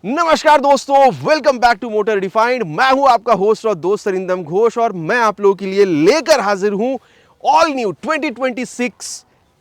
नमस्कार दोस्तों, welcome back to Motor Defined. मैं हूं आपका होस्ट और दोस्त अरिंदम घोष और मैं आप लोगों के लिए लेकर हाजिर हूं ऑल न्यू 2026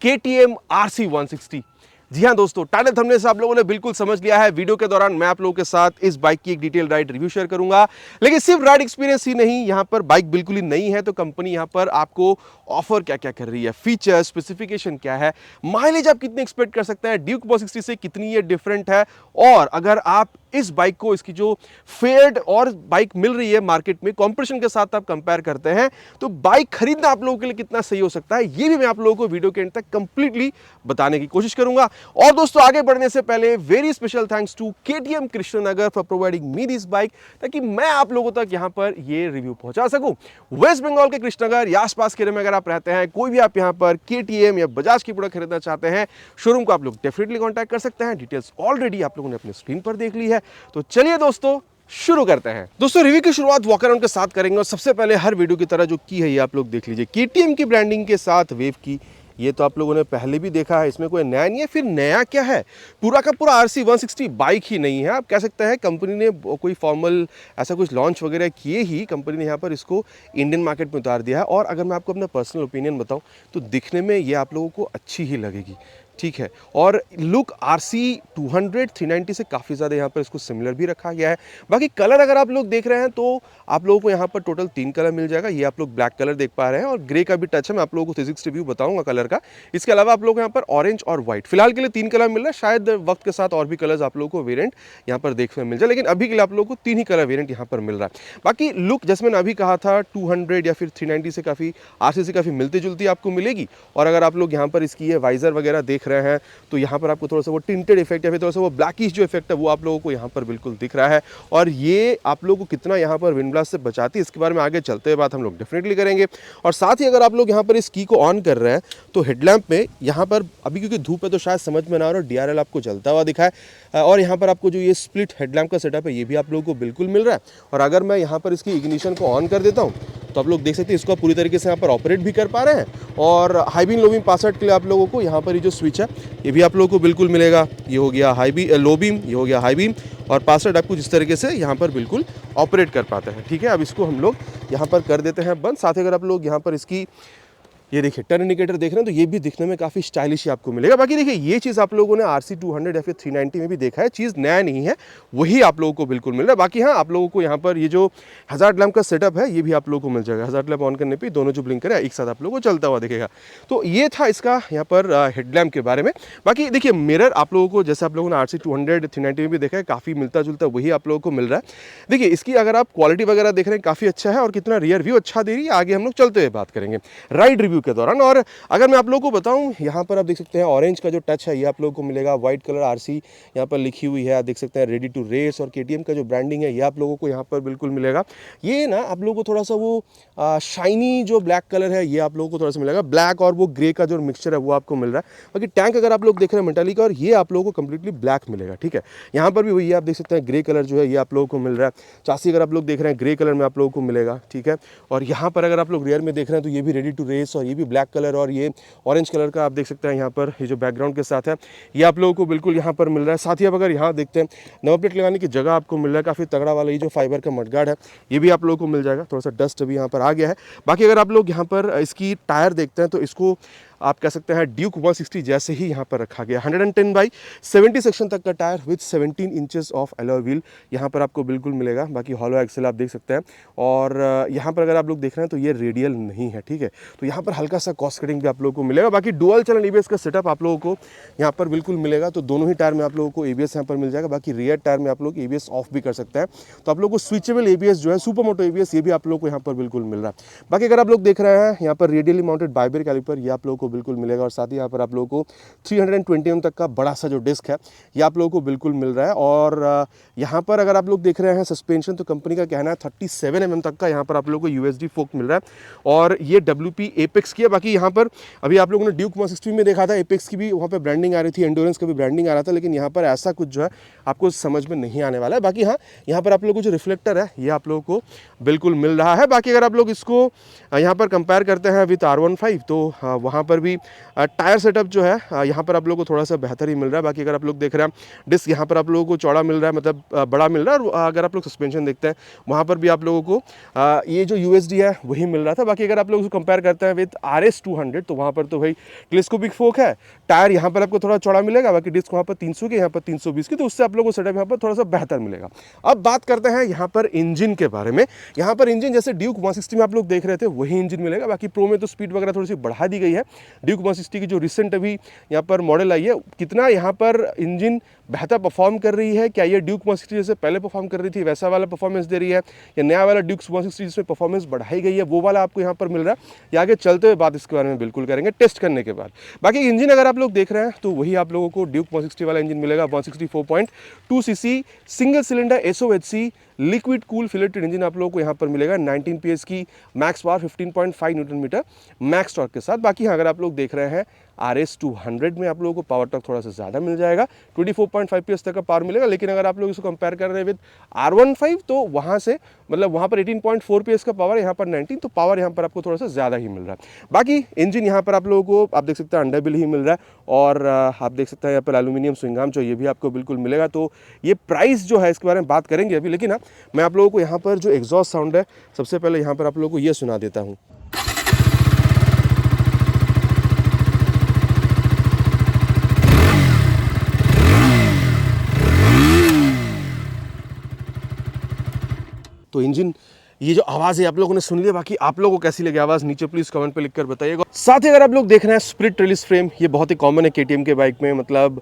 KTM RC 160। जी हां दोस्तों, टाइटल थंबनेल से आप लोगों ने बिल्कुल समझ लिया है। वीडियो के दौरान मैं आप लोगों के साथ इस बाइक की एक डिटेल राइड रिव्यू शेयर करूंगा, लेकिन सिर्फ राइड एक्सपीरियंस ही नहीं, यहां पर बाइक बिल्कुल ही नई है तो कंपनी यहां पर आपको ऑफर क्या क्या कर रही है, फीचर स्पेसिफिकेशन क्या है, माइलेज आप कितने एक्सपेक्ट कर सकते हैं, ड्यूक 160 से कितनी ये डिफरेंट है, और अगर आप इस बाइक को इसकी जो फेयर्ड और बाइक मिल रही है मार्केट में कंपटीशन के साथ आप कंपेयर करते हैं तो बाइक खरीदना आप लोगों के लिए कितना सही हो सकता है, ये भी मैं आप लोगों को वीडियो के एंड तक कंप्लीटली बताने की कोशिश करूंगा। और दोस्तों, आगे बढ़ने से पहले very special thanks to KTM Krishnanagar for providing me this bike, ताकि मैं आप लोगों तक यहां पर ये रिव्यू पहुंचा सकूं। वेस्ट बंगाल के कृष्णनगर या आसपास के एरिया में अगर आप रहते हैं, कोई भी आप यहां पर KTM या बजाज की प्रोडक्ट खरीदना चाहते हैं, शोरूम को आप लोग डेफिनेटली कॉन्टैक्ट कर सकते हैं। डिटेल्स ऑलरेडी आप लोगों ने अपने स्क्रीन पर देख ली है, तो चलिए दोस्तों शुरू करते हैं। दोस्तों, रिव्यू की शुरुआत वॉक अराउंड के साथ करेंगे और सबसे पहले हर वीडियो की तरह जो की है ये आप लोग देख लीजिए, KTM की ब्रांडिंग के साथ वेव की। ये तो आप लोगों ने पहले भी देखा है, इसमें कोई नया नहीं है। फिर नया क्या है, पूरा का पूरा RC 160 बाइक ही नहीं है। आप कह सकते हैं कंपनी ने कोई फॉर्मल ऐसा कुछ लॉन्च वगैरह किए ही कंपनी ने यहाँ पर इसको इंडियन मार्केट में उतार दिया है। और अगर मैं आपको अपना पर्सनल ओपिनियन बताऊं तो दिखने में ये आप लोगों को अच्छी ही लगेगी, ठीक है। और लुक RC 200 390 से काफ़ी ज़्यादा यहाँ पर इसको सिमिलर भी रखा गया है। बाकी कलर अगर आप लोग देख रहे हैं तो आप लोगों को यहाँ पर टोटल 3 कलर मिल जाएगा। ये आप लोग ब्लैक कलर देख पा रहे हैं और ग्रे का भी टच है, मैं आप लोगों को फिजिक्स रिव्यू बताऊंगा कलर का। इसके अलावा आप लोगों को यहाँ पर ऑरेंज और व्हाइट फिलहाल के लिए 3 कलर मिल रहा है। शायद वक्त के साथ और भी कलर्स आप लोगों को वेरिएंट यहाँ पर देखने मिल जाए, लेकिन अभी के लिए आप लोगों को 3 ही कलर वेरिएंट यहाँ पर मिल रहा है। बाकी लुक जैसे मैंने अभी कहा था 200 या फिर 390 से काफ़ी RC से काफ़ी मिलती जुलती आपको मिलेगी। और अगर आप लोग यहाँ पर इसकी ये वाइजर वगैरह देख रहे हैं तो यहाँ पर आपको थोड़ा सा वो टिंटेड इफेक्ट या फिर थोड़ा सा वो ब्लैकिश जो इफेक्ट है वो आप लोगों को यहाँ पर बिल्कुल दिख रहा है। और ये आप लोगों को कितना यहाँ पर विंड ब्लास्ट से बचाती है इसके बारे में आगे चलते हुए बात हम लोग डेफिनेटली करेंगे। और साथ ही अगर आप लोग यहाँ पर इस की को ऑन कर रहे हैं तो हेडलैम्प में यहाँ पर अभी क्योंकि धूप है तो शायद समझ में ना आ रहा, DRL आपको जलता हुआ दिखा है। और यहाँ पर आपको जो ये स्प्लिट हेडलैम्प का सेटअप है ये भी आप लोगों को बिल्कुल मिल रहा है। और अगर मैं यहाँ पर इसकी इग्निशन को ऑन कर देता हूँ तो आप लोग देख सकते हैं इसको पूरी तरीके से यहाँ पर ऑपरेट भी कर पा रहे हैं। और high beam low beam pass out के लिए आप लोगों को यहाँ पर ये जो स्विच है ये भी आप लोगों को बिल्कुल मिलेगा। ये हो गया हाई बीम लो बीम, ये हो गया हाई बीम, और पास आउट आपको जिस तरीके से यहाँ पर बिल्कुल ऑपरेट कर पाते हैं, ठीक है। अब इसको हम लोग यहाँ पर कर देते हैं बंद। साथ ही अगर आप लोग यहाँ पर इसकी ये देखिए टर्न इंडिकेटर देख रहे हैं तो ये भी दिखने में काफ़ी स्टाइलिश ही आपको मिलेगा। बाकी देखिए ये चीज़ आप लोगों ने RC 200 या फिर 390 में भी देखा है, चीज़ नया नहीं है, वही आप लोगों को बिल्कुल मिल रहा है। बाकी हाँ, आप लोगों को यहाँ पर ये जो हज़ार्ड लैम्प का सेटअप है ये भी आप लोगों को मिल जाएगा। हज़ार्ड लैम्प ऑन करने पर दोनों जो ब्लिंकर है एक साथ आप लोगों को चलता हुआ दिखेगा। तो ये था इसका यहाँ पर हेडलैम्प के बारे में। बाकी देखिए मिरर आप लोगों को जैसे आप लोगों ने RC 200 390 में भी देखा है काफ़ी मिलता जुलता वही आप लोगों को मिल रहा है। देखिए इसकी अगर आप क्वालिटी वगैरह देख रहे हैं काफ़ी अच्छा है और कितना रियर व्यू अच्छा दे रही है, आगे हम लोग चलते हुए बात करेंगे राइड रिव्यू के दौरान। और अगर मैं आप लोगों को बताऊं यहाँ पर आप देख सकते हैं ऑरेंज का जो टच है ये आप लोगों को मिलेगा। व्हाइट कलर RC यहाँ पर लिखी हुई है, आप देख सकते हैं रेडी टू रेस। और KTM का जो ब्रांडिंग है ये आप लोगों को यहाँ पर बिल्कुल मिलेगा। ये ना आप लोगों को थोड़ा सा वो शाइनी जो ब्लैक कलर है ये आप लोगों को थोड़ा सा मिलेगा। ब्लैक और वो ग्रे का जो मिक्सचर है वो आपको मिल रहा है। बाकी टैंक अगर आप लोग देख रहे हैं मेटालिक और ये आप लोगों को कंप्लीटली ब्लैक मिलेगा, ठीक है। यहाँ पर भी वही आप देख सकते हैं ग्रे कलर जो है ये आप लोगों को मिल रहा है। चासी अगर आप लोग देख रहे हैं ग्रे कलर में आप लोगों को मिलेगा, ठीक है। और यहाँ पर अगर आप लोग रियर में देख रहे हैं तो ये भी रेडी टू रेस और ये भी ब्लैक कलर और ये ऑरेंज कलर का आप देख सकते हैं यहाँ पर ये जो बैकग्राउंड के साथ है ये आप लोगों को बिल्कुल यहाँ पर मिल रहा है। साथ ही अब अगर यहाँ देखते हैं नंबर प्लेट लगाने की जगह आपको मिल रहा है काफ़ी तगड़ा वाला ये जो फाइबर का मडगार्ड है ये भी आप लोगों को मिल जाएगा। थोड़ा सा डस्ट अभी यहाँ पर आ गया है। बाकी अगर आप लोग यहाँ पर इसकी टायर देखते हैं तो इसको आप कह सकते हैं ड्यूक 160 जैसे ही यहाँ पर रखा गया। 110/70 सेक्शन तक का tyre with 17 inches of alloy wheel यहाँ पर आपको बिल्कुल मिलेगा। बाकी हॉलो एक्सेल आप देख सकते हैं। और यहाँ पर अगर आप लोग देख रहे हैं तो ये रेडियल नहीं है, ठीक है। तो यहाँ पर हल्का सा कॉस्ट कटिंग भी आप लोगों को मिलेगा। बाकी डुअल चैनल ABS का सेटअप आप लोगों को यहाँ पर बिल्कुल मिलेगा। तो दोनों ही टायर में आप लोगों को ABS यहाँ पर मिल जाएगा। बाकी रियर टायर में आप लोग ABS ऑफ भी कर सकते हैं। तो आप लोग को स्विचेबल ABS जो है सुपर मोटो ABS ये भी आप लोग को यहाँ पर बिल्कुल मिल रहा है। बाकी अगर आप लोग देख रहे हैं यहाँ पर रेडियली माउंटेड बाइबर कैलिपर ये आप लोगों को बिल्कुल मिलेगा। और साथ ही यहाँ पर आप लोगों को 320 mm तक का बड़ा सा जो डिस्क है ये आप लोगों को बिल्कुल मिल रहा है। और यहाँ पर अगर आप लोग देख रहे हैं सस्पेंशन तो कंपनी का कहना है 37 mm तक का यहाँ पर आप लोगों को USD फोक मिल रहा है। और ये WP एपेक्स की है। बाकी यहाँ पर अभी आप लोगों ने ड्यूक 160 में देखा था एपेक्स की भी वहाँ पर ब्रांडिंग आ रही थी, एंडोरेंस का भी ब्रांडिंग आ रहा था, लेकिन यहाँ पर ऐसा कुछ जो है आपको समझ में नहीं आने वाला है। बाकी हाँ, यहाँ पर आप लोगों को जो रिफ्लेक्टर है ये आप लोगों को बिल्कुल मिल रहा है। बाकी अगर आप लोग इसको यहाँ पर कंपेयर करते हैं विथ R15 तो वहाँ पर पर भी टायर सेटअप जो है यहाँ पर आप लोगों को थोड़ा सा बेहतर ही मिल रहा है। बाकी अगर आप लोग देख रहे हैं डिस्क यहाँ पर आप लोगों को चौड़ा मिल रहा है, मतलब बड़ा मिल रहा है। और अगर आप लोग सस्पेंशन देखते हैं वहाँ पर भी आप लोगों को ये जो USD है वही मिल रहा था। बाकी अगर आप लोग उसको कंपेयर करते हैं विद RS 200 तो वहाँ पर तो भाई टेलीस्कोपिक फोक है। टायर यहाँ पर आपको थोड़ा चौड़ा मिलेगा, बाकी डिस्क वहाँ पर 300 के, यहाँ पर 320 की, तो उससे आप लोगों को सेटअप यहाँ पर थोड़ा सा बेहतर मिलेगा। अब बात करते हैं यहाँ पर इंजन के बारे में। यहाँ पर इंजन जैसे ड्यूक 160 में आप लोग देख रहे थे वही इंजन मिलेगा। बाकी प्रो में तो स्पीड वगैरह थोड़ी सी बढ़ा दी गई है। ड्यूक 160 की जो रिसेंट अभी यहाँ पर मॉडल आई है, कितना यहाँ पर इंजन बेहतर परफॉर्म कर रही है, क्या ये ड्यूक 160 जैसे पहले परफॉर्म कर रही थी वैसा वाला परफॉर्मेंस दे रही है, या नया वाला ड्यूक 160 जिसमें परफॉर्मेंस बढ़ाई गई है वो वाला आपको यहाँ पर मिल रहा है, या आगे चलते हुए बात इसके बारे में बिल्कुल करेंगे टेस्ट करने के बाद। बाकी इंजन अगर आप लोग देख रहे हैं तो वही आप लोगों को ड्यूक 160 वाला इंजन मिलेगा। 164.2 cc single cylinder SOHC liquid cool फिलेटेड इंजन आप लोगों को यहाँ पर मिलेगा। 19 PS की max power, 15.5 newton metre max torque के साथ। बाकी अगर आप लोग देख रहे हैं RS 200 में आप लोगों को पावर टॉर्क थोड़ा सा ज़्यादा मिल जाएगा, 24.5 PS तक का पावर मिलेगा। लेकिन अगर आप लोग इसको कंपेयर कर रहे हैं विद R15 तो वहाँ से मतलब वहाँ पर 18.4 PS का पावर, यहाँ पर 19, तो पावर यहाँ पर आपको थोड़ा सा ज़्यादा ही मिल रहा है। बाकी इंजन यहाँ पर आप लोगों को आप देख सकते हैं अंडर बिल ही मिल रहा है। और आप देख सकते हैं यहाँ पर एल्यूमिनियम स्विंग आर्म जो ये भी आपको बिल्कुल मिलेगा। तो ये प्राइस जो है इसके बारे में बात करेंगे अभी, लेकिन मैं आप लोगों को यहाँ पर जो एग्जॉस्ट साउंड है सबसे पहले यहाँ पर आप लोगों को ये सुना देता हूँ। तो इंजन ये जो आवाज़ है आप लोगों ने सुन लिया। बाकी आप लोगों को कैसी लगी आवाज़ नीचे प्लीज़ कमेंट पे लिखकर बताइएगा। साथ ही अगर आप लोग देख रहे हैं स्प्लिट रिलीज फ्रेम, ये बहुत ही कॉमन है KTM के बाइक में। मतलब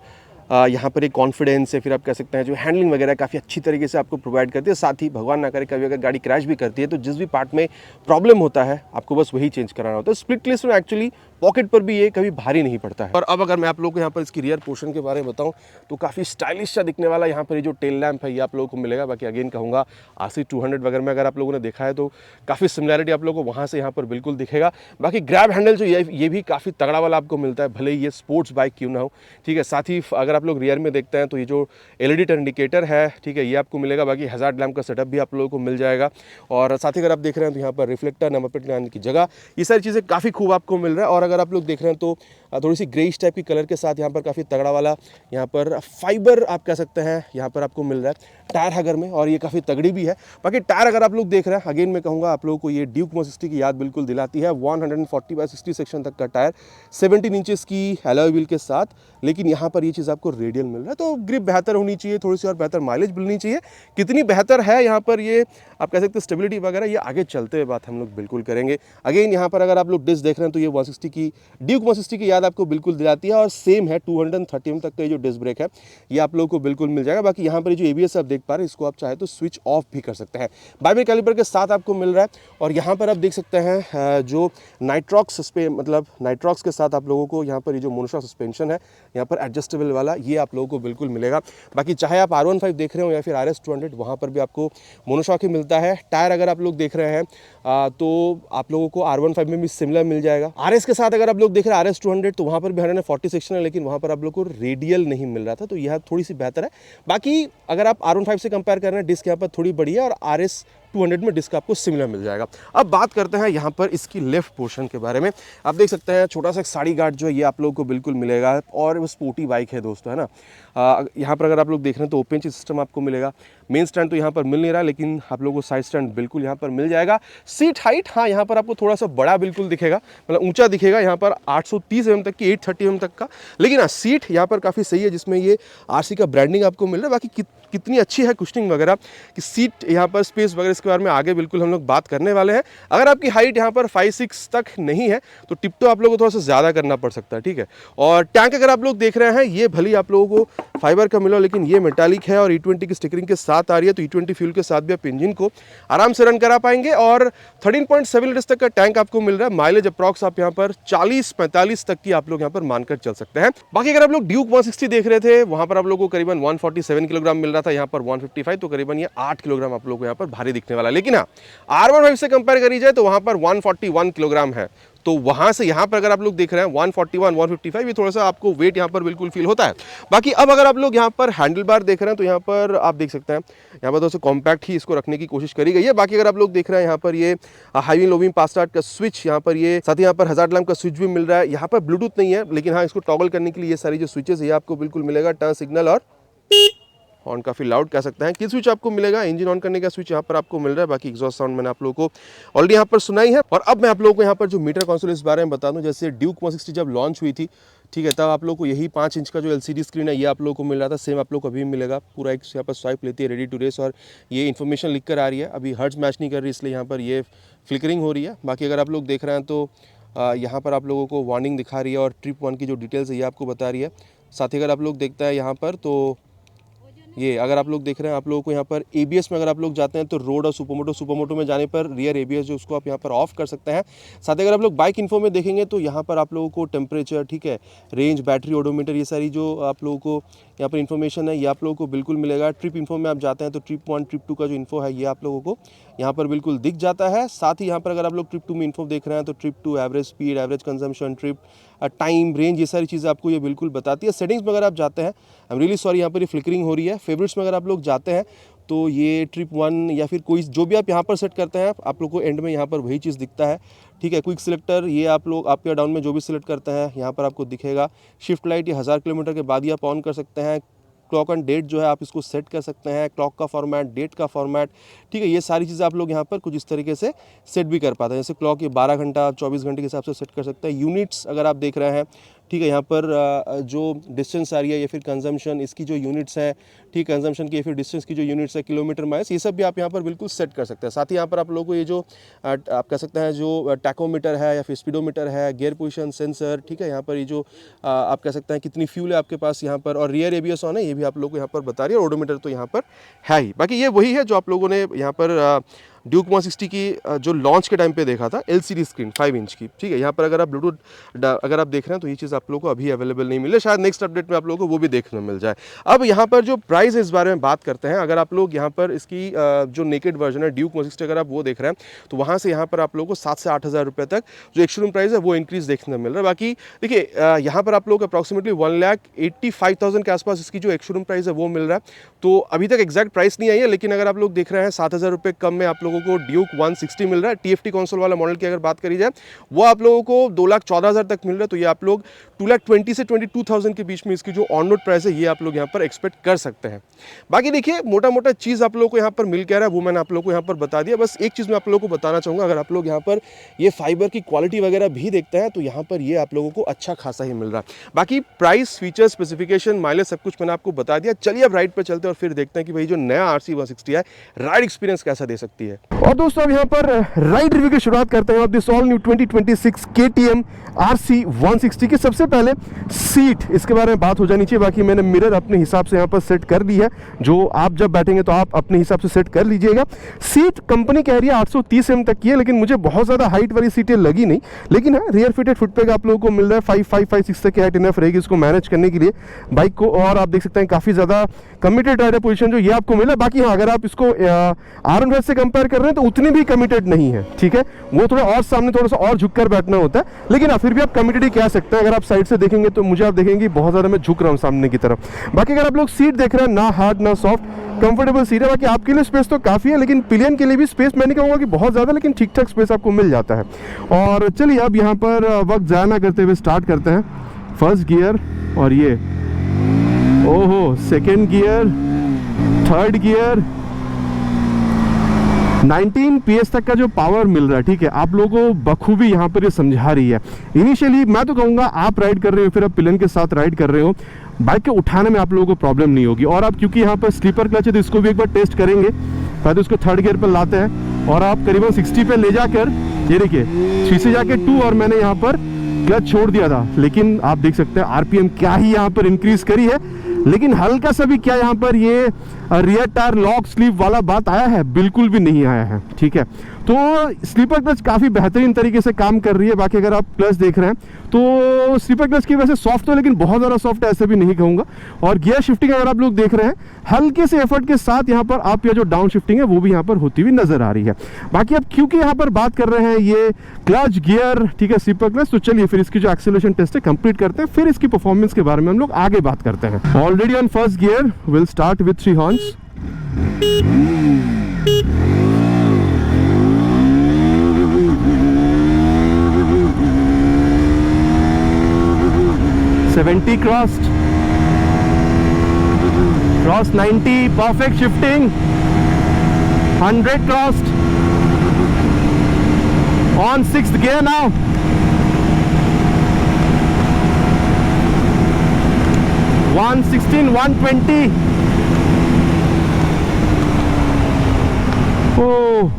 यहाँ पर एक कॉन्फिडेंस है, फिर आप कह सकते हैं जो हैंडलिंग वगैरह काफ़ी अच्छी तरीके से आपको प्रोवाइड करती है। साथ ही भगवान ना करे कभी अगर गाड़ी क्रैश भी करती है तो जिस भी पार्ट में प्रॉब्लम होता है आपको बस वही चेंज कराना होता है। स्प्लिट रिलीज में एक्चुअली पॉकेट पर भी ये कभी भारी नहीं पड़ता है। और अब अगर मैं आप लोगों को यहाँ पर इसकी रियर पोर्शन के बारे में बताऊँ तो काफ़ी स्टाइलिश सा दिखने वाला यहाँ पर ये जो टेल लैम्प है ये आप लोगों को मिलेगा। बाकी अगेन कहूँगा RC 200 वगैरह में अगर आप लोगों ने देखा है तो काफ़ी सिमिलैरिटी आप लोगों को वहाँ से यहाँ पर बिल्कुल दिखेगा। बाकी ग्रैब हैंडल जो ये भी काफ़ी तगड़ा वाला आपको मिलता है, भले ही ये स्पोर्ट्स बाइक क्यों ना हो, ठीक है। साथ ही अगर आप लोग रियर में देखते हैं तो ये जो LED टर्न इंडिकेटर है, ठीक है, ये आपको मिलेगा। बाकी हैजार्ड लैम्प का सेटअप भी आप लोगों को मिल जाएगा। और साथ ही अगर आप देख रहे हैं तो यहाँ पर रिफ्लेक्टर, नंबर प्लेट लगाने की जगह, ये सारी चीज़ें काफ़ी खूब आपको मिल रहा है। और अगर आप लोग देख रहे हैं तो थोड़ी सी ग्रेइश टाइप की कलर के साथ यहाँ पर काफ़ी तगड़ा वाला यहाँ पर फाइबर आप कह सकते हैं यहाँ पर आपको मिल रहा है टायर हैगर में, और ये काफ़ी तगड़ी भी है। बाकी टायर अगर आप लोग देख रहे हैं अगेन मैं कहूँगा आप लोगों को ये ड्यूक 160 की याद बिल्कुल दिलाती है। 140/60 सेक्शन तक का टायर, 17 इंचेस की एलॉय व्हील के साथ, लेकिन यहाँ पर ये चीज़ आपको रेडियल मिल रहा है। तो ग्रिप बेहतर होनी चाहिए, थोड़ी सी और बेहतर माइलेज मिलनी चाहिए। कितनी बेहतर है यहाँ पर ये आप कह सकते हैं स्टेबिलिटी वगैरह, ये आगे चलते हुए बात हम लोग बिल्कुल करेंगे। अगेन यहाँ पर अगर आप लोग डिस्क देख रहे हैं तो ये 160 की ड्यूक 160 की याद आपको बिल्कुल दिलाती है। और सेम है 230 mm तक का ये जो डिस्क ब्रेक है ये आप लोगों को बिल्कुल मिल जाएगा। बाकी यहाँ पर जो ABS आप देख पा रहे हैं इसको आप चाहे तो स्विच ऑफ भी कर सकते हैं, बाइबिल कैलिपर के साथ आपको मिल रहा है। और यहाँ पर आप देख सकते हैं जो नाइट्रॉक्स मतलब नाइट्रॉक्स के साथ आप लोगों को यहाँ पर ये जो मोनोशॉक सस्पेंशन है यहाँ पर एडजस्टेबल वाला ये आप लोगों को बिल्कुल मिलेगा। बाकी चाहे आप R15 देख रहे हो या फिर RS 200 वहाँ पर भी आपको मोनोशॉक ही मिलता है। टायर अगर आप लोग देख रहे हैं तो आप लोगों को R15 में भी सिमिलर मिल जाएगा। RS के साथ अगर आप लोग देख रहे हैं RS 200 तो वहाँ पर भी 140 सेक्शन है, लेकिन वहाँ पर आप लोग को रेडियल नहीं मिल रहा था, तो यह थोड़ी सी बेहतर है। बाकी अगर आप R15 से कंपेयर कर रहे हैं डिस्क यहाँ पर थोड़ी बड़ी है, और RS 200 में डिस्क आपको सिमिलर मिल जाएगा। अब बात करते हैं यहाँ पर इसकी लेफ्ट पोर्शन के बारे में। आप देख सकते हैं छोटा सा एक साड़ी गार्ड जो है ये आप लोगों को बिल्कुल मिलेगा, और वो स्पोर्टी बाइक है दोस्तों, है ना। यहाँ पर अगर आप लोग देख रहे हैं तो ओपन चेस्ट सिस्टम आपको मिलेगा। मेन स्टैंड तो यहाँ पर मिल नहीं रहा, लेकिन आप लोगों को साइड स्टैंड बिल्कुल यहाँ पर मिल जाएगा। सीट हाइट हाँ यहाँ पर आपको थोड़ा सा बड़ा बिल्कुल दिखेगा, मतलब ऊंचा दिखेगा, यहाँ पर 830 mm तक की 830 mm तक का, लेकिन हाँ सीट यहाँ पर काफ़ी सही है जिसमें ये RC का ब्रांडिंग आपको मिल रहा है। बाकी कितनी अच्छी है कुशनिंग वगैरह कि सीट यहाँ पर स्पेस वगैरह इसके बारे में आगे बिल्कुल हम लोग बात करने वाले हैं। अगर आपकी हाइट यहाँ पर 5'6" तक नहीं है तो टिप तो आप लोगों को थोड़ा सा ज़्यादा करना पड़ सकता है, ठीक है। और टैंक अगर आप लोग देख रहे हैं ये भली आप लोगों को फाइबर का मिला, लेकिन ये मेटालिक है और E20 की स्टिकरिंग के साथ आ रही है, तो E20 फ्यूल के साथ भी आप इंजन को आराम से रन करा पाएंगे। और 13.7 लीटर्स तक का टैंक आपको मिल रहा है। माइलेज अप्रॉक्स आप यहाँ पर 40-45 तक की आप लोग यहाँ पर मानकर चल सकते हैं। बाकी अगर आप लोग ड्यूक 160 देख रहे थे वहाँ पर आप लोगों को करीबन 147 किलोग्राम मिल रहा था यहाँ पर 155, तो करीबन ये 8 किलोग्राम आप लोगों को यहाँ पर भारी दिखने वाला है। लेकिन हाँ, R15 से कंपेयर करी जाए तो वहाँ पर 141 किलोग्राम है, तो वहाँ से यहाँ पर अगर आप लोग देख रहे हैं 141, 155, ये थोड़ा सा आपको वेट यहाँ पर बिल्कुल फील होता है। बाकी अब अगर आप लोग यहाँ पर हैंडल बार देख रहे हैं तो यहाँ पर आप देख सकते हैं यहाँ पर तो कॉम्पैक्ट ही इसको रखने की कोशिश करी गई है। बाकी अगर आप लोग देख रहे हैं यहाँ पर ये high beam low beam fast start का स्विच, यहाँ पर ये साथ ही यहाँ पर हजार्ड लैम्प का स्विच भी मिल रहा है। यहाँ पर ब्लूटूथ नहीं है, लेकिन हाँ, इसको टॉगल करने के लिए ये सारी जो स्विचेस है आपको बिल्कुल मिलेगा। टर्न सिग्नल और हॉर्न काफ़ी लाउड कह सकते हैं। किल स्विच आपको मिलेगा, इंजन ऑन करने का स्विच यहाँ पर आपको मिल रहा है। बाकी एग्जॉस्ट साउंड मैंने आप लोगों को ऑलरेडी यहाँ पर सुनाई है। और अब मैं आप लोगों को यहाँ पर जो मीटर कंसोल इस बारे में बता दूँ, जैसे ड्यूक 160 जब लॉन्च हुई थी, ठीक है, तब आप लोग को यही 5 इंच का जो LCD स्क्रीन है ये आप लोगों को मिल रहा था। सेम आप लोग को अभी मिलेगा। पूरा एक यहाँ पर स्वाइप लेती है, रेडी टू रेस, और ये इन्फॉर्मेशन लिख कर आ रही है। अभी हर्ट्ज मैच नहीं कर रही, इसलिए यहाँ पर ये फ्लिकरिंग हो रही है। बाकी अगर आप लोग देख रहे हैं तो यहाँ पर आप लोगों को वार्निंग दिखा रही है और ट्रिप 1 की जो डिटेल्स है ये आपको बता रही है। साथ ही अगर आप लोग देखते हैं यहाँ पर तो ये अगर आप लोग देख रहे हैं, आप लोगों को यहाँ पर ABS में अगर आप लोग जाते हैं तो रोड और सुपरमोटो में जाने पर रियर ABS जो उसको आप यहाँ पर ऑफ कर सकते हैं। साथ ही अगर आप लोग बाइक इन्फो में देखेंगे तो यहाँ पर आप लोगों को टेम्परेचर, ठीक है, रेंज, बैटरी, ओडोमीटर, ये सारी जो आप लोगों को यहाँ पर इन्फॉर्मेशन है ये आप लोगों को बिल्कुल मिलेगा। ट्रिप इन्फो में आप जाते हैं तो ट्रिप 1, ट्रिप 2 का जो इन्फो है ये आप लोगों को यहाँ पर बिल्कुल दिख जाता है। साथ ही यहाँ पर अगर आप लोग ट्रिप 2 में इन्फो देख रहे हैं तो trip 2 average speed, average consumption, trip time, range, ये सारी चीज़ें आपको ये बिल्कुल बताती है। सेटिंग्स में अगर आप जाते हैं, आई एम रियली सॉरी, यहाँ पर ये फ्लिकरिंग हो रही है। फेवरेट्स में अगर आप लोग जाते हैं तो ये ट्रिप 1 या फिर कोई जो भी आप यहाँ पर सेट करते हैं आप लोग को एंड में यहाँ पर वही चीज़ दिखता है, ठीक है। क्विक सिलेक्टर, ये आप लोग अप या डाउन में जो भी सिलेक्ट करते हैं यहाँ पर आपको दिखेगा। शिफ्ट लाइट, ये 1000 किलोमीटर के बाद ही आप ऑन कर सकते हैं। क्लॉक एंड डेट जो है आप इसको सेट कर सकते हैं, क्लॉक का फॉर्मेट, डेट का फॉर्मेट, ठीक है। ये सारी चीज़ें आप लोग यहाँ पर कुछ इस तरीके से सेट भी कर पाते हैं। जैसे क्लॉक ये 12 घंटा, 24 घंटे के हिसाब से सेट कर सकते हैं। यूनिट्स अगर आप देख रहे हैं, ठीक है, यहाँ पर जो डिस्टेंस आ रही है या फिर कंजम्पशन, इसकी जो यूनिट्स हैं, ठीक, कंजम्पशन की या फिर डिस्टेंस की जो यूनिट्स है, किलोमीटर माइल्स, ये सब भी आप यहाँ पर बिल्कुल सेट कर सकते हैं। साथ ही यहाँ पर आप लोगों को ये जो आप कह सकते हैं जो टैकोमीटर है या फिर स्पीडोमीटर है, गियर पोजीशन सेंसर, ठीक है, यहाँ पर ये जो आप कह सकते हैं कितनी फ्यूल है आपके पास यहाँ पर, और रियर ABS ऑन है, ये भी आप लोगों को यहाँ पर बता रही है। ओडोमीटर तो यहाँ पर है ही। बाकी ये वही है जो आप लोगों ने यहाँ पर ड्यूक 160 की जो लॉन्च के टाइम पे देखा था, LCD स्क्रीन 5 इंच की, ठीक है। यहाँ पर अगर आप ब्लूटूथ अगर आप देख रहे हैं तो ये चीज़ आप लोगों को अभी अवेलेबल नहीं मिले, शायद नेक्स्ट अपडेट में आप लोगों को वो भी देखने मिल जाए। अब यहाँ पर जो प्राइस है इस बारे में बात करते हैं। अगर आप लोग यहाँ पर इसकी जो नेकेड वर्जन है ड्यूक 160 अगर आप वो देख रहे हैं तो वहाँ से यहाँ पर आप लोगों को 7 से 8 हज़ार रुपये तक जो एक्स-शोरूम प्राइस है वो इंक्रीज़ देखने मिल रहा है। बाकी देखिए यहाँ पर आप लोग अप्रॉक्सीमेटली 1,85,000 के आसपास इसकी जो एक्स-शोरूम प्राइस है वो मिल रहा है। तो अभी तक एग्जैक्ट प्राइस नहीं आई है, लेकिन अगर आप लोग देख रहे हैं 7,000 रुपये कम में आप लोगों को ड्यूक 160 मिल रहा है। TFT कंसोल वाला मॉडल की अगर बात करी जाए वो आप लोगों को 2,14,000 तक मिल रहा है। तो ये आप लोग 2,20,000 से 22,000 के बीच में इसकी जो ऑन रोड प्राइस है ये आप लोग यहाँ पर एक्सपेक्ट कर सकते हैं। बाकी देखिए मोटा मोटा चीज़ आप लोगों को यहाँ पर मिल क्या रहा है वो मैंने आप लोगों को यहाँ पर बता दिया। बस एक चीज़ मैं आप लोगों को बताना चाहूँगा, अगर आप लोग यहाँ पर ये फाइबर की क्वालिटी वगैरह भी देखते हैं तो यहाँ पर ये आप लोगों को अच्छा खासा ही मिल रहा है। बाकी प्राइस, फीचर, स्पेसिफिकेशन, माइलेज सब कुछ मैंने आपको बता दिया। चलिए अब राइड पर चलते हैं और फिर देखते हैं कि भाई जो नया RC 160 है राइड एक्सपीरियंस कैसा दे सकती है। और दोस्तों अब यहाँ पर राइड रिव्यू की शुरुआत करते हैं। This all new 2026 KTM RC 160 की सबसे पहले सीट, इसके बारे में बात हो जानी चाहिए। बाकी मैंने मिरर अपने हिसाब से यहाँ पर सेट कर दी है, जो आप जब बैठेंगे तो आप अपने हिसाब से सेट कर लीजिएगा। सीट कंपनी कह रही है 830 mm तक की है, लेकिन मुझे बहुत ज़्यादा हाइट वाली सीटें लगी नहीं। लेकिन हाँ, रियर फिटेड फुटपैग आप लोगों को मिल रहा है। 5.5-5.6 तक की हाइट इनफ रहेगी इसको मैनेज करने के लिए बाइक को। और आप देख सकते हैं काफ़ी ज़्यादा कमिटेड राइडर पोजीशन जो ये आपको मिला। बाकी हाँ, अगर आप इसको R15 से कंपेयर कर रहे हैं तो उतनी भी कमिटेड नहीं है, ठीक है। वो थोड़ा और सामने थोड़ा सा और झुककर बैठना होता है, लेकिन हाँ फिर भी आप कमिटेड ही कह सकते हैं। अगर आप साइड से देखेंगे तो मुझे आप देखेंगे बहुत ज़्यादा मैं झुक रहा हूँ सामने की तरफ। बाकी अगर आप लोग सीट देख रहे हैं, ना हार्ड ना सॉफ्ट, कंफर्टेबल सीट है। बाकी आपके लिए स्पेस तो काफ़ी है, लेकिन पिलियन के लिए भी स्पेस मैं नहीं कहूँगा कि बहुत ज़्यादा, लेकिन ठीक ठाक स्पेस आपको मिल जाता है। और चलिए अब यहाँ पर वक्त ज़ाया ना करते हुए स्टार्ट करते हैं। फर्स्ट गियर और ये ओहो, second gear, third gear, 19 PS तक का जो पावर मिल रहा है, ठीक है, आप लोगों को बखूबी यहाँ पर ये समझा रही है। इनिशियली मैं तो कहूँगा आप राइड कर रहे हो फिर आप पिलियन के साथ राइड कर रहे हो, बाइक के उठाने में आप लोगों को प्रॉब्लम नहीं होगी। और आप क्योंकि यहाँ पर स्लीपर क्लच है तो इसको भी एक बार टेस्ट करेंगे। पहले उसको थर्ड गियर पर लाते हैं और आप करीबन 60 पे ले जाकर, ये देखिए 3 से जाके 2, और मैंने यहाँ पर क्लच छोड़ दिया था, लेकिन आप देख सकते हैं RPM क्या ही यहाँ पर इंक्रीज करी है। लेकिन हल्का सा भी क्या यहाँ पर ये रियर टायर लॉक स्लीप वाला बात आया है? बिल्कुल भी नहीं आया है, ठीक है। तो स्लीपर क्लच काफ़ी बेहतरीन तरीके से काम कर रही है। बाकी अगर आप क्लच देख रहे हैं तो स्लीपर क्लच की वजह से सॉफ्ट हो, लेकिन बहुत ज़्यादा सॉफ्ट ऐसे भी नहीं कहूँगा। और गियर शिफ्टिंग अगर आप लोग देख रहे हैं, हल्के से एफर्ट के साथ यहाँ पर आप, या जो डाउन शिफ्टिंग है वो भी यहाँ पर होती हुई नजर आ रही है। बाकी अब क्योंकि यहाँ पर बात कर रहे हैं ये क्लच गियर, ठीक है, स्लीपर क्लच, तो चलिए फिर इसकी जो एक्सेलरेशन टेस्ट है कंप्लीट करते हैं, फिर इसकी परफॉर्मेंस के बारे में हम लोग आगे बात करते हैं। Already on first gear, will start with 3 horns. Crossed, cross 90, perfect shifting, 100 crossed, on 6th gear now, 116, 120। ओह,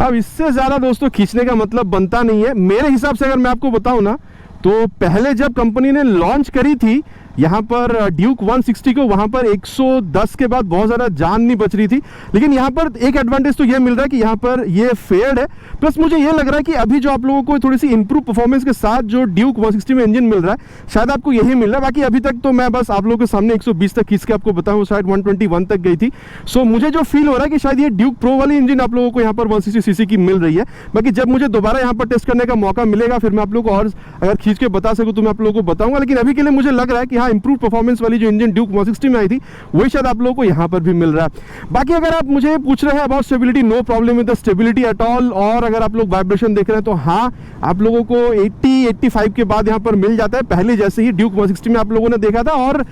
अब इससे ज्यादा दोस्तों खींचने का मतलब बनता नहीं है मेरे हिसाब से। अगर मैं आपको बताऊं ना, तो पहले जब कंपनी ने लॉन्च करी थी यहाँ पर ड्यूक 160 को, वहाँ पर 110 के बाद बहुत ज़्यादा जान नहीं बच रही थी। लेकिन यहाँ पर एक एडवांटेज तो ये मिल रहा है कि यहाँ पर ये फेयर्ड है, प्लस मुझे ये लग रहा है कि अभी जो आप लोगों को थोड़ी सी इंप्रूव परफॉर्मेंस के साथ जो ड्यूक 160 में इंजन मिल रहा है, शायद आपको यही मिल रहा है। बाकी अभी तक तो मैं बस आप लोगों के सामने 120 तक खींच के आपको बताऊँ, शायद 121 तक गई थी। सो मुझे जो फील हो रहा है कि शायद ये ड्यूक प्रो वाली इंजन आप लोगों को यहाँ पर 160 सीसी की मिल रही है। बाकी जब मुझे दोबारा यहाँ पर टेस्ट करने का मौका मिलेगा, फिर मैं आप लोगों को और अगर खींच के बता सकूँ तो मैं आप लोगों को बताऊंगा। लेकिन अभी के लिए मुझे लग रहा है कि हाँ, इंप्रूव परफॉर्मेंस वाली जो इंजन ड्यूक 160 में आई थी, वही शायद आप लोगों को यहाँ पर भी मिल रहा है। बाकी अगर आप मुझे पूछ रहे हैं about stability, no problem with the stability at all. और अगर आप लोग वाइब्रेशन देख रहे हैं तो हाँ, आप लोगों को 80-85 के बाद यहाँ पर मिल जाता है, पहले जैसे ही ड्यूक 160 में आप लोगों ने देखा था। और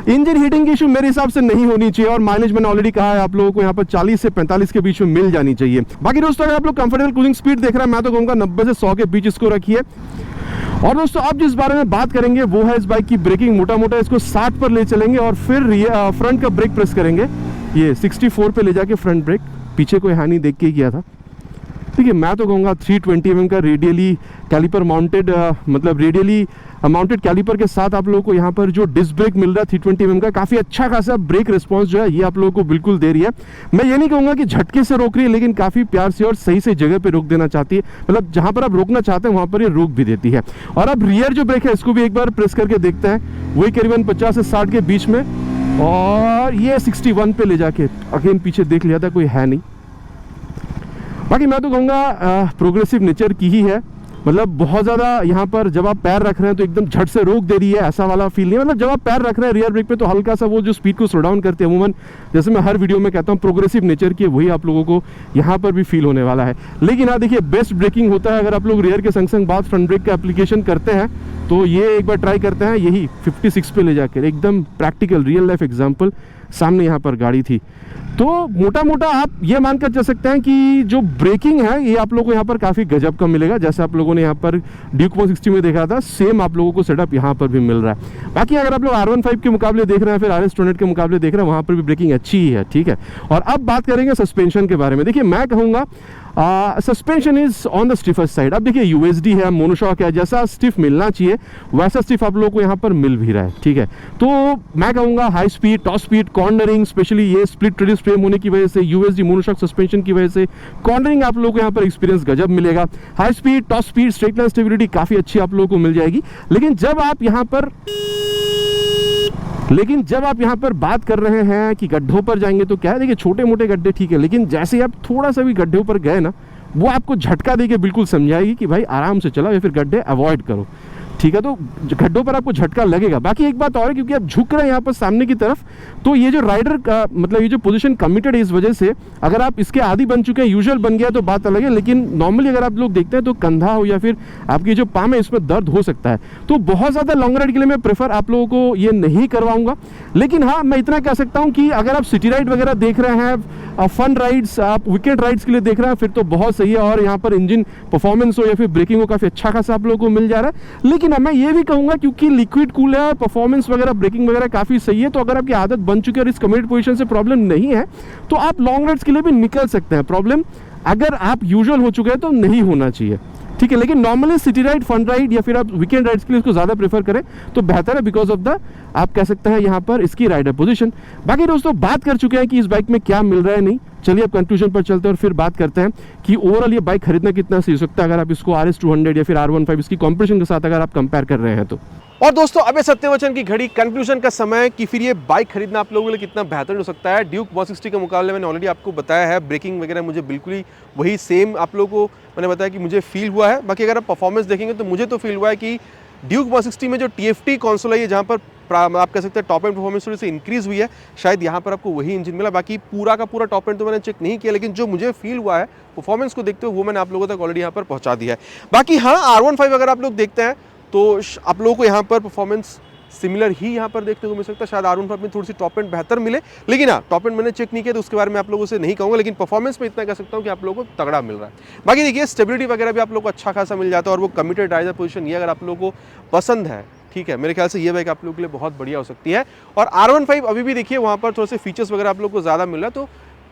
इंजन हीटिंग की इशू मेरे हिसाब से नहीं होनी चाहिए। और माइलेज मैंने ऑलरेडी कहा है, आप लोगों को यहाँ पर 40 से 45 के बीच में मिल जानी चाहिए। बाकी दोस्तों अगर आप लोग कंफर्टेबल क्रूजिंग स्पीड देख रहे हैं, मैं तो कहूँगा 90 से 100 के बीच इसको रखिए। और दोस्तों अब जिस बारे में बात करेंगे वो है इस बाइक की ब्रेकिंग। मोटा मोटा इसको 60 पर ले चलेंगे और फिर फ्रंट का ब्रेक प्रेस करेंगे। ये 64 पे ले जाके फ्रंट ब्रेक, पीछे कोई हानि देख के ही किया था। ठीक है, मैं तो कहूँगा 320 mm का रेडियली कैलिपर माउंटेड, मतलब रेडियली माउंटेड कैलिपर के साथ आप लोगों को यहाँ पर जो डिस्क ब्रेक मिल रहा है 320 mm का, काफ़ी अच्छा खासा ब्रेक रिस्पांस जो है ये आप लोगों को बिल्कुल दे रही है। मैं ये नहीं कहूँगा कि झटके से रोक रही है, लेकिन काफ़ी प्यार से और सही सही जगह पे रोक देना चाहती है। मतलब जहाँ पर आप रोकना चाहते हैं वहाँ पर ये रोक भी देती है। और अब रियर जो ब्रेक है इसको भी एक बार प्रेस करके देखते हैं, वही करीबन 50 से 60 के बीच में। और ये 61 पे ले जाके अगेन पीछे देख लिया था, कोई है नहीं। बाकी मैं तो कहूँगा प्रोग्रेसिव नेचर की ही है। मतलब बहुत ज़्यादा यहाँ पर जब आप पैर रख रहे हैं तो एकदम झट से रोक दे रही है, ऐसा वाला फील नहीं है। मतलब जब आप पैर रख रहे हैं रियर ब्रेक पे तो हल्का सा वो जो स्पीड को स्लो डाउन करते हैं, अमूमन जैसे मैं हर वीडियो में कहता हूँ प्रोग्रेसिव नेचर की, वही आप लोगों को यहाँ पर भी फील होने वाला है। लेकिन हाँ देखिए, बेस्ट ब्रेकिंग होता है अगर आप लोग रियर के संग संग बाद फ्रंट ब्रेक का एप्लीकेशन करते हैं, तो ये एक बार ट्राई करते हैं। यही 56 पे ले जाकर एकदम प्रैक्टिकल रियल लाइफ एग्जाम्पल, सामने यहाँ पर गाड़ी थी। तो मोटा मोटा आप ये मानकर चल सकते हैं कि जो ब्रेकिंग है ये आप लोगों को यहाँ पर काफ़ी गजब का मिलेगा। जैसे आप लोगों ने यहाँ पर ड्यूक 160 में देखा था, सेम आप लोगों को सेटअप यहाँ पर भी मिल रहा है। बाकी अगर आप लोग R15 के मुकाबले देख रहे हैं, फिर RS 200 के मुकाबले देख रहे हैं, वहाँ पर भी ब्रेकिंग अच्छी ही है, ठीक है। और अब बात करेंगे सस्पेंशन के बारे में। देखिए मैं कहूँगा suspension is on the stiffer side. अब देखिए USD है, मोनोशॉक है, जैसा स्टिफ मिलना चाहिए वैसा स्टिफ आप लोगों को यहाँ पर मिल भी रहा है, ठीक है। तो मैं कहूँगा high speed, top speed, cornering, specially ये स्प्लिट रिडिस्क फ्रेम होने की वजह से, USD मोनोशॉक सस्पेंशन की वजह से कॉर्नरिंग आप लोगों को यहाँ पर एक्सपीरियंस गजब मिलेगा। High speed, top speed, straight line stability काफ़ी अच्छी आप लोगों को मिल जाएगी। लेकिन जब आप यहाँ पर बात कर रहे हैं कि गड्ढों पर जाएंगे तो क्या है, देखिए छोटे मोटे गड्ढे ठीक है, लेकिन जैसे ही आप थोड़ा सा भी गड्ढों पर गए ना, वो आपको झटका देके बिल्कुल समझाएगी कि भाई आराम से चलाओ या फिर गड्ढे अवॉइड करो, ठीक है। तो गड्ढों पर आपको झटका लगेगा। बाकी एक बात और है, क्योंकि आप झुक रहे हैं यहाँ पर सामने की तरफ, तो ये जो राइडर का मतलब ये जो पोजीशन कमिटेड है, इस वजह से अगर आप इसके आदी बन चुके हैं, यूजुअल बन गया तो बात अलग है। लेकिन नॉर्मली अगर आप लोग देखते हैं तो कंधा हो या फिर आपकी जो पाम है इसमें दर्द हो सकता है। तो बहुत ज़्यादा लॉन्ग राइड के लिए मैं प्रेफर आप लोगों को ये नहीं करवाऊंगा। लेकिन हाँ, मैं इतना कह सकता हूँ कि अगर आप सिटी राइड वगैरह देख रहे हैं, फन राइड्स, आप वीकेंड राइड्स के लिए देख रहे हैं, फिर तो बहुत सही है। और यहाँ पर इंजन परफॉर्मेंस हो या फिर ब्रेकिंग हो, काफ़ी अच्छा खासा आप लोगों को मिल जा रहा है। लेकिन मैं ये भी कहूँगा क्योंकि लिक्विड कूल है, परफॉर्मेंस वगैरह, ब्रेकिंग वगैरह काफ़ी सही है, तो अगर आपकी आदत बन चुकी है और इस कमिटेड पोजीशन से प्रॉब्लम नहीं है तो आप लॉन्ग राइड्स के लिए भी निकल सकते हैं। प्रॉब्लम अगर आप यूजुअल हो चुके हैं तो नहीं होना चाहिए, ठीक है। लेकिन normally city ride, fun ride या फिर आप वीकेंड राइड्स के लिए इसको ज़्यादा प्रेफर करें तो बेहतर है, बिकॉज ऑफ द आप कह सकते हैं यहाँ पर इसकी राइडर पोजीशन। बाकी दोस्तों बात कर चुके हैं कि इस बाइक में क्या मिल रहा है नहीं, चलिए अब कंक्लूजन पर चलते हैं और फिर बात करते हैं कि ओवरऑल ये बाइक खरीदना कितना सही हो सकता है अगर आप इसको RS200 या फिर R15 इसकी कॉम्पिटिशन के साथ अगर आप कंपेयर कर रहे हैं तो। और दोस्तों अबे सत्यवचन की घड़ी, कंक्लूजन का समय कि फिर ये बाइक खरीदना आप लोगों के लिए कितना बेहतर हो सकता है। ड्यूक 160 के मुकाबले मैंने ऑलरेडी आपको बताया है, ब्रेकिंग वगैरह मुझे बिल्कुल ही वही सेम आप लोगों को मैंने बताया कि मुझे फील हुआ है। बाकी अगर आप परफॉर्मेंस देखेंगे तो मुझे तो फील हुआ है कि ड्यूक 160 में जो TFT कंसोल है, जहाँ पर आप कह सकते हैं टॉप एंड परफॉर्मेंस थोड़ी सी इंक्रीज हुई है, शायद यहाँ पर आपको वही इंजन मिला। बाकी पूरा का पूरा टॉप एंड तो मैंने चेक नहीं किया, लेकिन जो मुझे फील हुआ है परफॉर्मेंस को देखते हुए वो मैंने आप लोगों तक ऑलरेडी यहाँ पर पहुँचा दिया है। बाकी हाँ, R15 अगर आप लोग देखते हैं तो आप लोगों को यहाँ पर परफॉर्मेंस सिमिलर ही यहाँ पर देखने को मिल सकता है। शायद R15 में थोड़ी सी टॉप एंड बेहतर मिले, लेकिन हाँ टॉप एंड मैंने चेक नहीं किया तो उसके बारे में आप लोगों से नहीं कहूँगा, लेकिन परफॉर्मेंस में इतना कह सकता हूँ कि आप लोगों को तगड़ा मिल रहा है। बाकी देखिए स्टेबिलिटी वगैरह भी आप लोगों को अच्छा खासा मिल जाता है, और वो कमिटेड राइडर पोजीशन ये अगर आप लोगों को पसंद है, ठीक है, मेरे ख्याल से ये बाइक आप लोगों के लिए बहुत बढ़िया हो सकती है। और R15 अभी भी देखिए वहाँ पर थोड़े से फीचर्स वगैरह आप लोग को ज़्यादा मिल रहा है, तो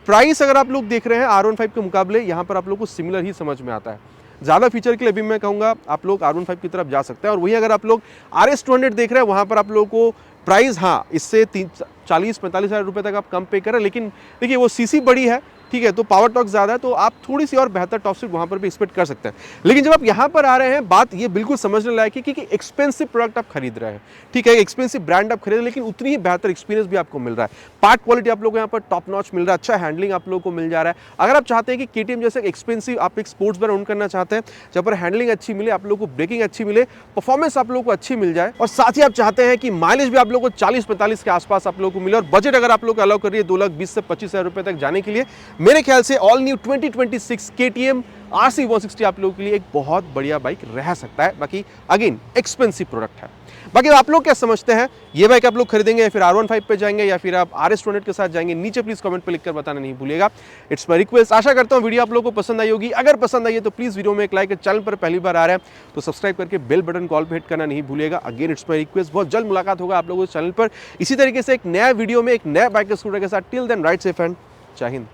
प्राइस अगर आप लोग देख रहे हैं R15 के मुकाबले यहाँ पर आप लोग को सिमिलर ही समझ में आता है। ज़्यादा फीचर के लिए भी मैं कहूँगा आप लोग R15 की तरफ जा सकते हैं। और वही अगर आप लोग RS200 देख रहे हैं, वहाँ पर आप लोगों को प्राइस हाँ इससे 40-45 हज़ार रुपये तक आप कम पे करें, लेकिन देखिए वो सीसी बड़ी है, ठीक है, तो पावर टॉर्क ज़्यादा है, तो आप थोड़ी सी और बेहतर टॉप स्पीड वहाँ पर भी एक्सपेक्ट कर सकते हैं। लेकिन जब आप यहाँ पर आ रहे हैं, बात ये बिल्कुल समझने लायक है कि एक्सपेंसिव प्रोडक्ट आप खरीद रहे हैं, ठीक है, एक्सपेंसिव ब्रांड आप खरीद रहे हैं, लेकिन उतनी ही बेहतर एक्सपीरियंस भी आपको मिल रहा है। पार्ट क्वालिटी आप लोगों को यहाँ पर टॉप नॉच मिल रहा है, अच्छा हैंडलिंग आप लोगों को मिल जा रहा है। अगर आप चाहते हैं कि KTM जैसे एक्सपेंसिव आप एक स्पोर्ट्स बाइक ओन करना चाहते हैं, जहाँ पर हैंडलिंग अच्छी मिले, आप लोगों को ब्रेकिंग अच्छी मिले, परफॉर्मेंस आप लोगों को अच्छी मिल जाए, और साथ ही आप चाहते हैं कि माइलेज भी आप लोगों को 40-45 के आसपास आप लोगों को मिले, और बजट अगर आप लोग को अलाउ कर रही है 2,20,000 से 25,000 रुपये तक जाने के लिए, मेरे ख्याल से ऑल न्यू 2026 KTM RC160 आप लोगों के लिए एक बहुत बढ़िया बाइक रह सकता है। बाकी अगेन एक्सपेंसिव प्रोडक्ट है। बाकी आप लोग क्या समझते हैं, ये बाइक आप लोग खरीदेंगे या फिर R15 पे जाएंगे या फिर आप RS200 के साथ जाएंगे? नीचे प्लीज कमेंट पे लिखकर बताना नहीं भूलिएगा। It's my request. आशा करता हूँ वीडियो आप लोगों को पसंद आई होगी। अगर पसंद आई है तो प्लीज वीडियो में एक लाइक, चैनल पर पहली बार आ रहे हैं तो सब्सक्राइब करके बेल बटन कॉल पे हिट करना नहीं भूलिएगा। Again it's my request. बहुत जल्द मुलाकात होगा आप लोगों के चैनल पर इसी तरीके से एक नया वीडियो में एक नया बाइक स्कूटर के साथ। Till then ride safe and जय हिंद।